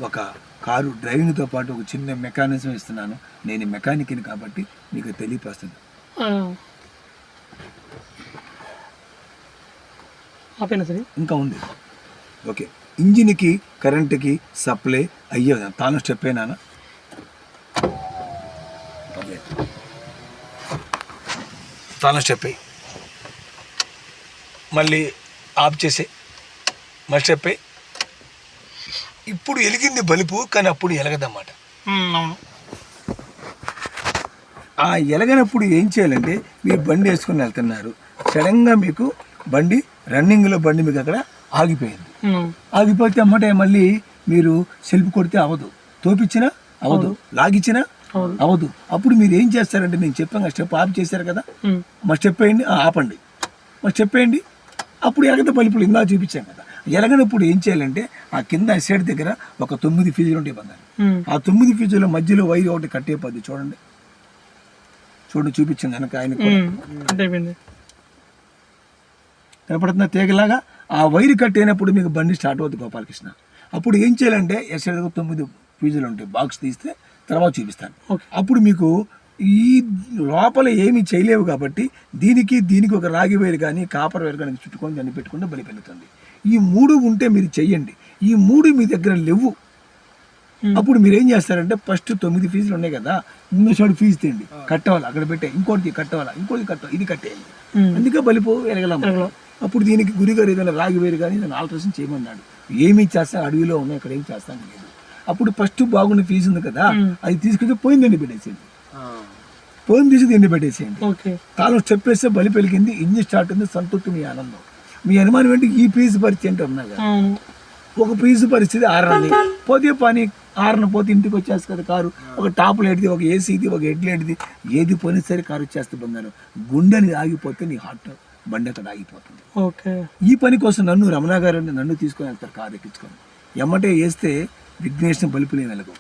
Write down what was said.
ఒక కారు డ్రైవింగ్తో పాటు ఒక చిన్న మెకానిజం ఇస్తున్నాను. నేను మెకానిక్ని కాబట్టి మీకు తెలియపరుస్తుంది. ఇంకా ఉంది. ఓకే, ఇంజిన్కి కరెంటుకి సప్లై అయ్యే తాను స్టెప్ అయినా తాను స్టెప్ అయ్యి మళ్ళీ ఆఫ్ చేసే మళ్ళీ స్టెప్ అయ్యి. ఇప్పుడు వెలిగింది బలుపు, కానీ అప్పుడు ఎలగదన్నమాట. ఆ ఎలగనప్పుడు ఏం చేయాలంటే మీరు బండి వేసుకొని వెళ్తున్నారు, సడన్గా మీకు బండి రన్నింగ్లో బండి మీకు అక్కడ ఆగిపోయింది. ఆగిపోతే అమ్మటే మళ్ళీ మీరు సెల్ఫ్ కొడితే అవ్వదు, తోపిచ్చినా అవ్వదు, లాగిచ్చినా అవ్వదు. అప్పుడు మీరు ఏం చేస్తారంటే నేను చెప్పాను స్టెప్ ఆఫ్ చేశారు కదా, మా స్టెప్ వేయండి, ఆపండి, మా స్టెప్ వేయండి. అప్పుడు ఎలగద బలుపులు ఇందా చూపించాం కదా. ఎలగనప్పుడు ఏం చేయాలంటే ఆ కింద సైడ్ దగ్గర ఒక 9 ఫీజులు ఉంటాయి బంగారు. ఆ 9 ఫీజుల మధ్యలో వైర్ ఒకటి కట్టేపోద్ది. చూడండి చూపించింది వెనక ఆయన కనపడుతున్న తీగలాగా. ఆ వైర్ కట్టేనప్పుడు మీకు బండి స్టార్ట్ అవుతుంది గోపాలకృష్ణ. అప్పుడు ఏం చేయాలంటే ఎస్ఐ 9 ఫీజులు ఉంటాయి, బాక్స్ తీస్తే తర్వాత చూపిస్తాను. అప్పుడు మీకు ఈ లోపల ఏమీ చేయలేవు కాబట్టి దీనికి ఒక రాగి వైర్ కానీ కాపర్ వైర్ కానీ చుట్టుకొని దాన్ని పెట్టుకుంటే బలి పెరుగుతుంది. ఈ 3 ఉంటే మీరు చెయ్యండి. ఈ 3 మీ దగ్గర లేవు. అప్పుడు మీరు ఏం చేస్తారంటే ఫస్ట్ 9 ఫీజులు ఉన్నాయి కదా, ముందు చోటు ఫీజు తీయండి, కట్టవాలి, అక్కడ పెట్టే ఇంకోటి కట్టవాలా, ఇంకోటి కట్టాలి, ఇది కట్టేయాలి. అందుకే బలిపో ఎలగలమ్మ. అప్పుడు దీనికి గురిగారు ఏదైనా రాగి వేరు కానీ దాన్ని ఆల్ట్రేషన్ చేయమన్నాడు. ఏమి చేస్తా అడవిలో ఉన్నాయి, ఇక్కడ ఏం చేస్తాను లేదు. అప్పుడు ఫస్ట్ బాగున్న ఫీజు ఉంది కదా, అది తీసుకొచ్చి పోయిందండి పెట్టేసేయండి, పోయిన తీసి దీన్ని పెట్టేసేయండి. తాను స్టెప్ వేస్తే బలి పెరిగింది, ఇంజిన్ స్టార్ట్ ఉంది, సంతృప్తి మీ ఆనందం. మీ అనుమానం ఏంటి, ఈ ఫీజు పరిస్థితి ఏంటి ఉన్నా కదా, ఒక ఫీజు పరిస్థితి ఆరని పోతే పని ఆరన పోతే ఇంటికి వచ్చేస్తుంది కదా కారు. ఒక టాప్ లైట్ది, ఒక ఏసీది, ఒక హెడ్ లైట్ది, ఏది పోయినా సరే కారు వచ్చేస్తే బంగారు. గుండెని ఆగిపోతే నీ హార్ట్ బండి అక్కడ ఆగిపోతుంది. ఈ పని కోసం రమణ గారు నన్ను తీసుకొని వెళ్తారు కారు ఎక్కించుకొని. ఎమ్మటే వేస్తే విఘ్నేష్ని బలుపులే వెలగవు.